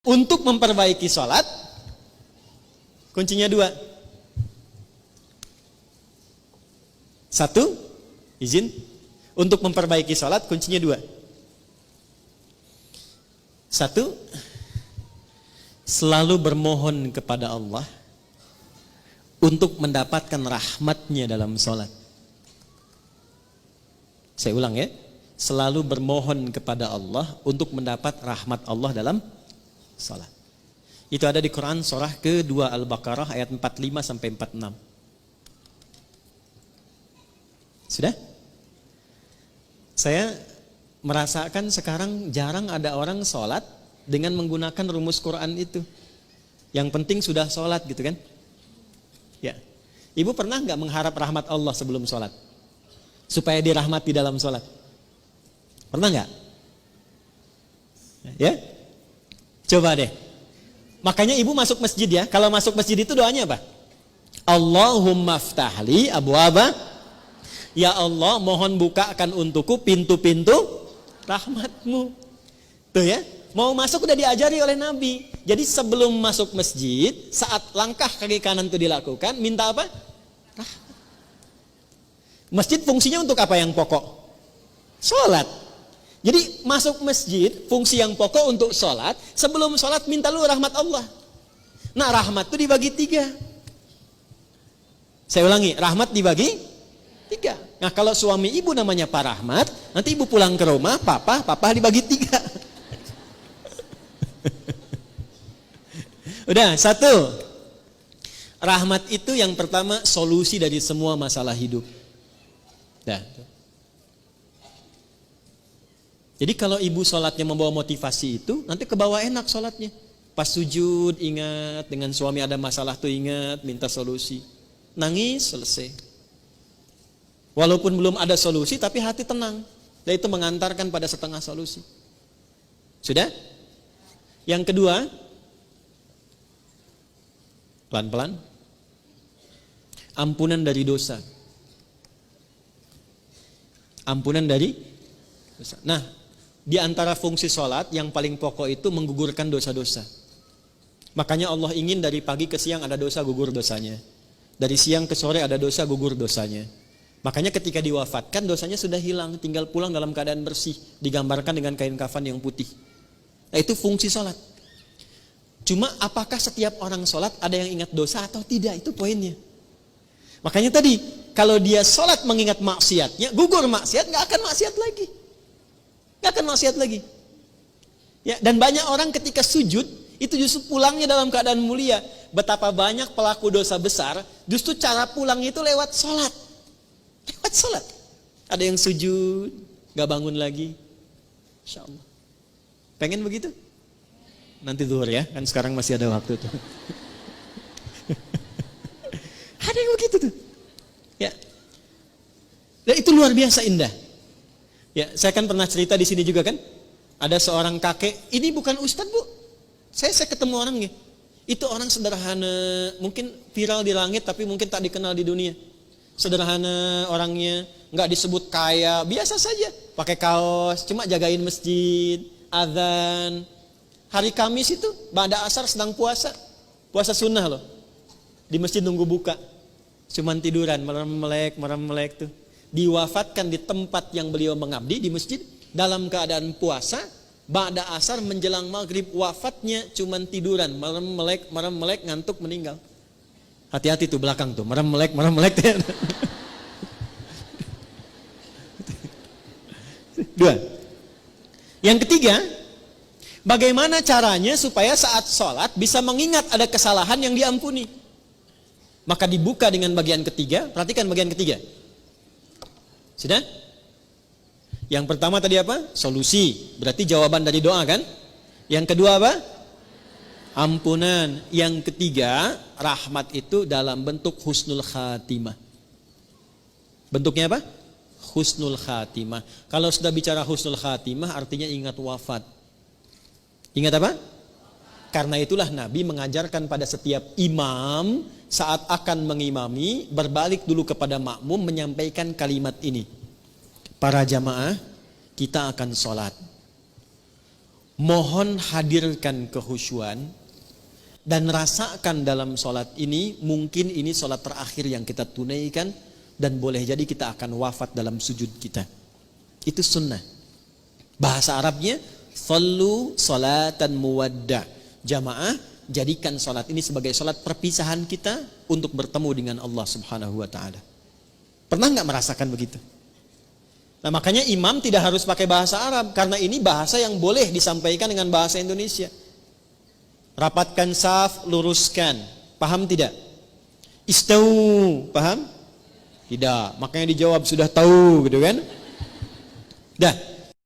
Untuk memperbaiki sholat, kuncinya dua. Satu, izin. Untuk memperbaiki sholat, kuncinya dua. Satu, selalu bermohon kepada Allah untuk mendapatkan rahmatnya dalam sholat. Saya ulang ya. Selalu bermohon kepada Allah untuk mendapat rahmat Allah dalam salat. Itu ada di Quran surah ke-2 Al-Baqarah ayat 45 sampai 46. Sudah? Saya merasakan sekarang jarang ada orang sholat dengan menggunakan rumus Quran itu. Yang penting sudah sholat gitu kan? Ya. Ibu pernah nggak mengharap rahmat Allah sebelum sholat? Supaya dirahmati dalam sholat? Pernah nggak? Ya? Coba deh. Makanya ibu masuk masjid ya. Kalau masuk masjid itu doanya apa? Allahumma ftahli abwaba. Ya Allah, mohon bukakan untukku pintu-pintu rahmatmu. Tuh ya. Mau masuk udah diajari oleh Nabi. Jadi sebelum masuk masjid, saat langkah kaki kanan itu dilakukan, minta apa? Rahmat. Masjid fungsinya untuk apa yang pokok? Sholat. Jadi masuk masjid, fungsi yang pokok untuk sholat. Sebelum sholat minta lu rahmat Allah. Nah rahmat itu dibagi 3. Saya ulangi, rahmat dibagi 3. Nah kalau suami ibu namanya Pak Rahmat, nanti ibu pulang ke rumah, papa dibagi 3. Udah, 1. Rahmat itu yang pertama solusi dari semua masalah hidup. Dah. Jadi kalau ibu sholatnya membawa motivasi itu, nanti ke bawah enak sholatnya. Pas sujud ingat, dengan suami ada masalah tuh ingat, minta solusi. Nangis, selesai. Walaupun belum ada solusi, tapi hati tenang. Dan itu mengantarkan pada setengah solusi. Sudah? Yang kedua, pelan-pelan, ampunan dari dosa. Ampunan dari dosa. Nah, di antara fungsi sholat yang paling pokok itu menggugurkan dosa-dosa. Makanya Allah ingin dari pagi ke siang ada dosa, gugur dosanya. Dari siang ke sore ada dosa, gugur dosanya. Makanya ketika diwafatkan dosanya sudah hilang, tinggal pulang dalam keadaan bersih, digambarkan dengan kain kafan yang putih. Nah, itu fungsi sholat. Cuma apakah setiap orang sholat ada yang ingat dosa atau tidak, itu poinnya. Makanya tadi kalau dia sholat mengingat maksiatnya, gugur maksiat, nggak akan maksiat lagi. Gak akan maksiat lagi. Ya, dan banyak orang ketika sujud itu justru pulangnya dalam keadaan mulia. Betapa banyak pelaku dosa besar justru cara pulang itu lewat sholat. Lewat sholat. Ada yang sujud gak bangun lagi. Insya Allah. Pengen begitu? Nanti zuhur ya, kan sekarang masih ada waktu tuh. Ada yang begitu tuh. Ya. Dan itu luar biasa indah. Ya, saya kan pernah cerita di sini juga kan. Ada seorang kakek, ini bukan ustadz bu. Saya ketemu orangnya. Itu orang sederhana, mungkin viral di langit tapi mungkin tak dikenal di dunia. Sederhana orangnya, nggak disebut kaya, biasa saja. Pakai kaos, cuma jagain masjid, azan. Hari Kamis itu, ba'da asar sedang puasa. Puasa sunnah loh. Di masjid nunggu buka. Cuman tiduran, merem melek tuh. Diwafatkan di tempat yang beliau mengabdi di masjid dalam keadaan puasa, ba'da asar menjelang maghrib, wafatnya cuman tiduran, merem melek ngantuk meninggal. Hati-hati tuh belakang tuh, merem melek. Dua. Yang ketiga, bagaimana caranya supaya saat sholat bisa mengingat ada kesalahan yang diampuni? Maka dibuka dengan bagian ketiga, perhatikan bagian ketiga. Sudah? Yang pertama tadi apa? Solusi. Berarti jawaban dari doa kan? Yang kedua apa? Ampunan. Yang ketiga, rahmat itu dalam bentuk husnul khatimah. Bentuknya apa? Husnul khatimah. Kalau sudah bicara husnul khatimah artinya ingat wafat. Ingat apa? Karena itulah Nabi mengajarkan pada setiap imam saat akan mengimami, berbalik dulu kepada makmum menyampaikan kalimat ini. Para jamaah, kita akan sholat. Mohon hadirkan kehusyuan dan rasakan dalam sholat ini, mungkin ini sholat terakhir yang kita tunaikan dan boleh jadi kita akan wafat dalam sujud kita. Itu sunnah. Bahasa Arabnya sallu salatan muwadda. Jamaah, jadikan sholat ini sebagai sholat perpisahan kita untuk bertemu dengan Allah Subhanahu wa ta'ala. Pernah nggak merasakan begitu? Nah, makanya imam tidak harus pakai bahasa Arab, karena ini bahasa yang boleh disampaikan dengan bahasa Indonesia. Rapatkan saf, luruskan. Paham tidak? Istau, paham? Tidak. Makanya dijawab sudah tahu, gitu kan? Dah.